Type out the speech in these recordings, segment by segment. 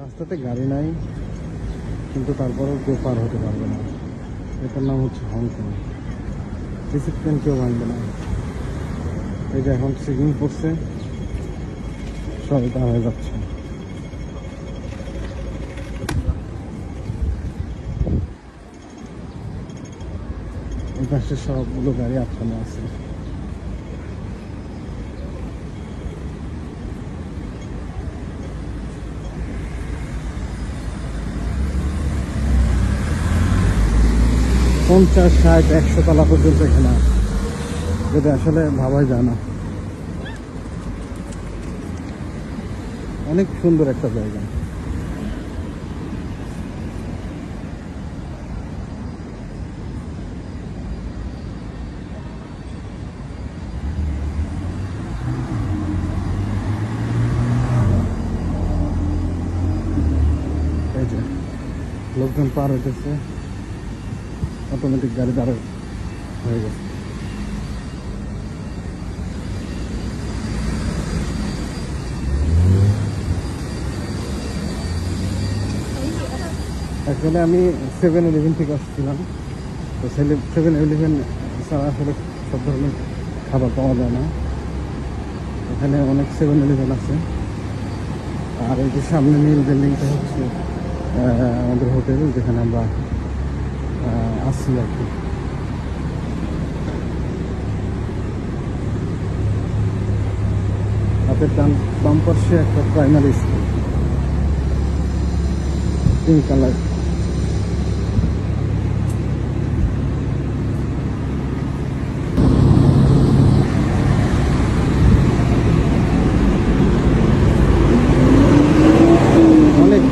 রাস্তাতে গাড়ি নাই, কিন্তু তারপরেও কেউ পার হতে পারবে না। এটার নাম হচ্ছে হংকং। ডিসিপ্লিন কেউ ভাঙবে না। এই যে এখন সিগন্যাল পড়ছে, সবাই পার হয়ে যাচ্ছে। এই পাশে সবগুলো গাড়ি আটকানো আছে। পঞ্চাশ, 60, 100 তলা পর্যন্ত এখানে আছে, যদি আসলে ভাবাই যায় না। অনেক সুন্দর একটা জায়গা। এই যে লোকজন পার হইতেছে, অটোমেটিক গাড়ি দাঁড় হয়ে গেছে। অ্যাকচুয়ালি আমি 7-11 থেকে আসছিলাম, তো 7-11 ছাড়া আসলে সব ধরনের খাবার পাওয়া যায় না। এখানে অনেক 7-11 আছে। আর এই যে সামনে নীল বিল্ডিংটা হচ্ছে আমাদের হোটেল, যেখানে আমরা আসছি আর কি। হাতের বাম পাশে একটা প্রাইমারি স্কুল, পিঙ্ক কালার। অনেক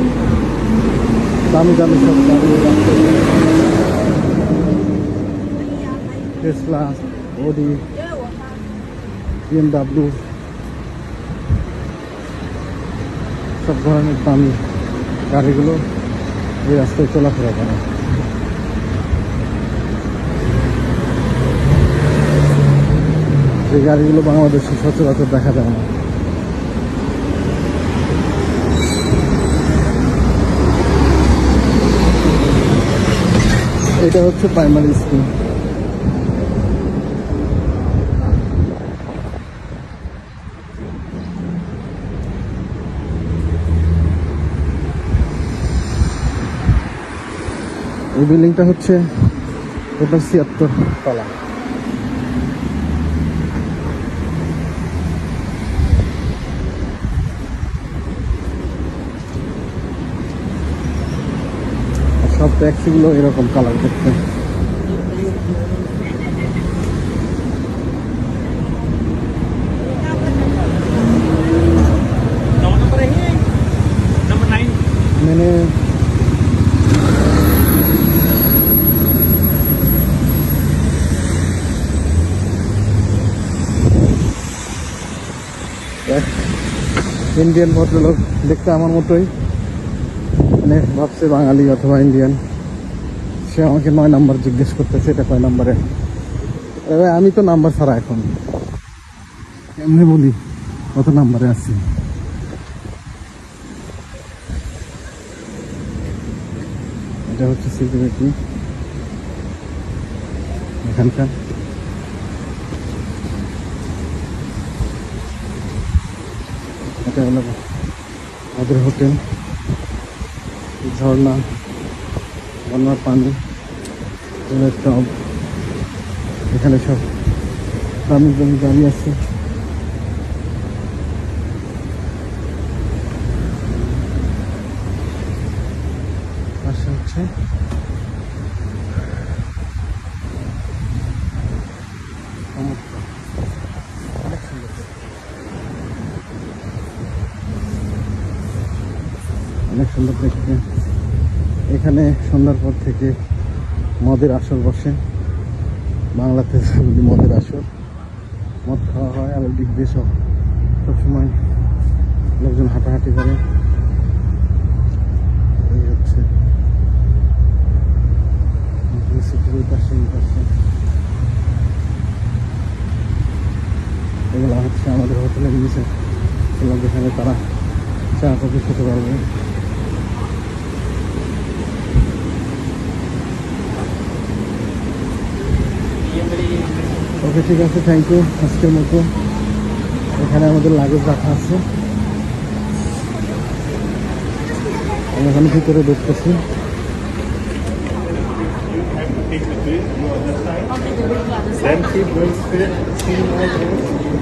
দামি দামি সব গাড়ি, টেসলা, অডি, BMW, সব ধরনের দামি গাড়িগুলো এই রাস্তায় চলাফেরা করে। এই গাড়িগুলো বাংলাদেশে সচরাচর দেখা যায় না। এটা হচ্ছে প্রাইমারি স্কুল। এই বিল্ডিংটা হচ্ছে টোটাল 76 তলা। সব ট্যাক্সিগুলো এরকম কালার দেখতে। মানে ইন্ডিয়ান ভদ্রলোক দেখতে আমার মতোই, মানে ভাবছে বাঙালি অথবা ইন্ডিয়ান। সে আমাকে 9 নাম্বার জিজ্ঞেস করতেছে, এটা কয় নাম্বারে। এবার আমি তো নাম্বার ছাড়া এখন এমনি বলি কত নাম্বারে আছি। এটা হচ্ছে সিকিউরিটি এখানকার। এটা হলো আমাদের হোটেল, ঝর্ণা, বন্যার পানি, টব। এখানে সব দামি দামি গাড়ি আছে। পাশে হচ্ছে অনেক সুন্দর, অনেক সুন্দর দেখতে। এখানে সন্ধ্যার পর থেকে মদের আসর বসে। বাংলাতে মদের আসর, মদ খাওয়া হয়। আর দিক দিয়ে সবসময় লোকজন হাঁটাহাঁটি করে। এই হচ্ছে এগুলো হচ্ছে আমাদের হোটেলের নিচে, যেখানে তারা চা কফি খেতে পারবে। ওকে, ঠিক আছে, থ্যাংক ইউ। আজকের মতো এখানে আমাদের লাগেজ রাখা আছে, আমি এখানে ভিতরে দেখতেছি। Take the bridge, go on this side. Then keep going straight, see more road.